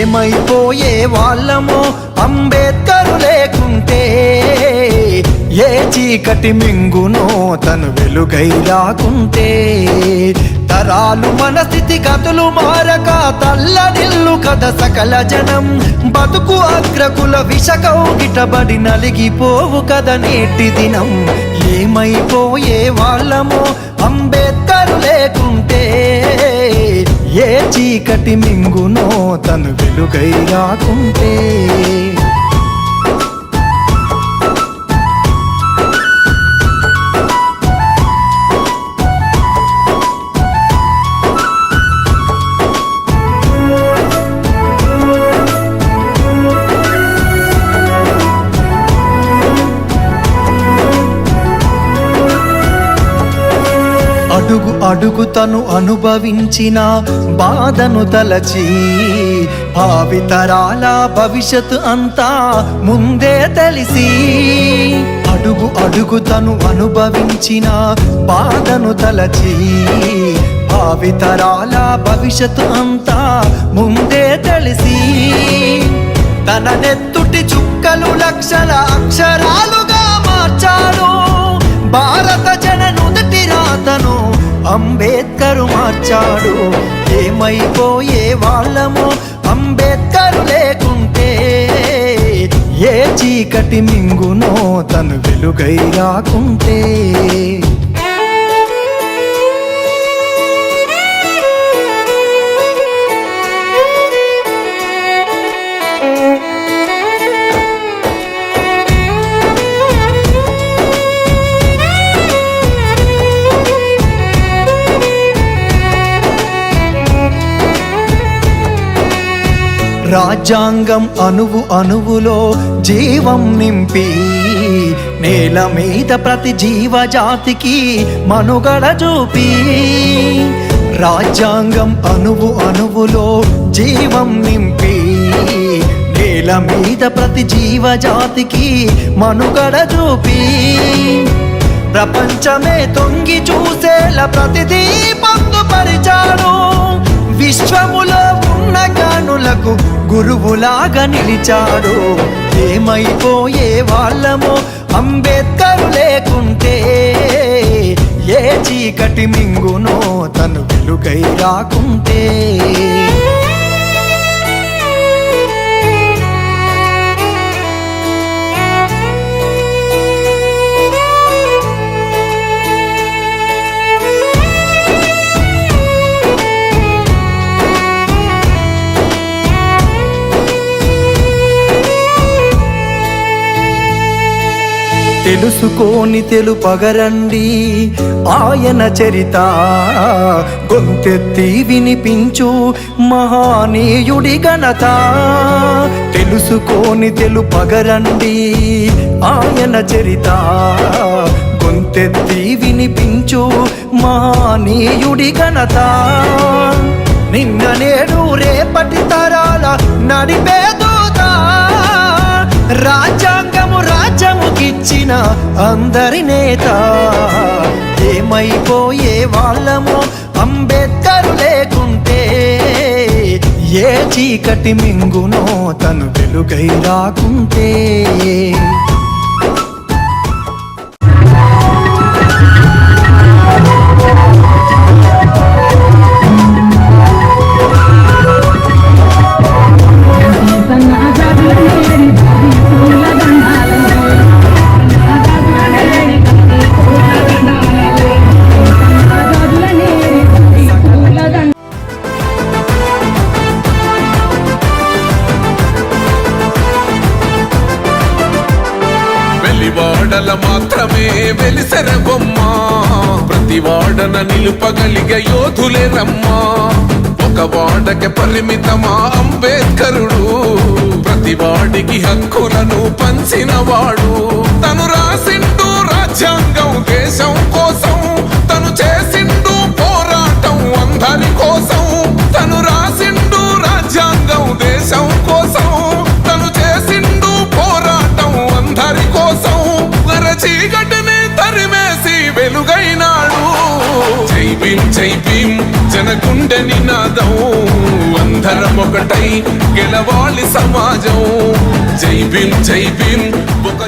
ఏమైపోయే వాళ్ళమో అంబేద్కరు లేకుంటే, ఏ చీకటి మింగునో తను వెలుగై రాకుంటే. తరాలు మన స్థితి గతులు మారక తల్లడిల్లు కథ సకల జనం, బతుకు అగ్రకుల విషకౌగిటబడి నలిగిపోవు కథ నేటి దినం. ఏమైపోయే వాళ్ళమో అంబేద్కరు లేకుంటే, ఏ చీకటి మింగునో తను వెలుగై రాకుంటే. అడుగు అడుగు తను అనుభవించిన బాధను తలచి, భావితరాల భవిష్యత్తు అంతా ముందే తెలిసి. అడుగు అడుగు తను అనుభవించిన బాధను తలచి, భావితరాల భవిష్యత్తు అంతా ముందే తెలిసి. తన నెత్తుటి చుక్కలు లక్షల అక్షరాలుగా మార్చాడు, భారత జన నుదుటి రాతను అంబేద్కరు మార్చాడు. ఏమైపోయే వాళ్ళమో అంబేద్కరు లేకుంటే, ఏ చీకటి మింగునో తను వెలుగై రాకుంటే. రాజ్యాంగం అణువు అణువులో జీవం నింపి, నేల మీద ప్రతి జీవజాతికి మనుగడ చూపి. రాజ్యాంగం అణువు అణువులో జీవం నింపి, నేల మీద ప్రతి జీవజాతికి మనుగడ చూపి. ప్రపంచమే తొంగి చూసేలా ప్రతిదీ పొందుపరిచాడు, విశ్వములో ఉన్న జ్ఞానులకు గురువులాగా నిలిచాడు. ఏమైపోయే వాళ్ళమో అంబేద్కరు లేకుంటే, ఏ చీకటి మింగునో తను వెలుగై రాకుంటే. తెలుసుకోని తెలుపగరండి ఆయన చరిత, గొంతెత్తి వినిపించు మహానీయుడి ఘనత. తెలుసుకోని తెలుపగరండి ఆయన చరిత, గొంతెత్తి వినిపించు మహానీయుడి ఘనత. నిన్న నేడు రేపటి తరాల నడిపే దూత, రాజ్యాంగము రాజ్యముకిచ్చిన అందరి నేత. ఏమైపోయే వాళ్ళమో అంబేద్కరు లేకుంటే, ఏ చీకటి మింగునో తను వెలుగై రాకుంటే. వాడల మాత్రమే వెలిసెర బొమ్మ, ప్రతి వాడన నిలుపగలిగే యోధులే రమ్మా. ఒక వాడకి పరిమితమా అంబేద్కరుడు, ప్రతి వాడికి హక్కులను పంచిన వాడు. తను రాసిండు రాజ్యాంగం దేశం కోసం, తను చేసిండు పోరాటం అందరి కోసం. తను రాసిండు రాజ్యాంగం దేశం కోసం, తను చేసిండు పోరాటం అందరి కోసం. చీకటిని తరిమేసి వెలుగైనాడు. జై భీం జై భీం జనగుండె నినాదం, అందరం ఒకటై గెలవాలి సమాజం. జై భీమ్ జై భీమ్ ఒక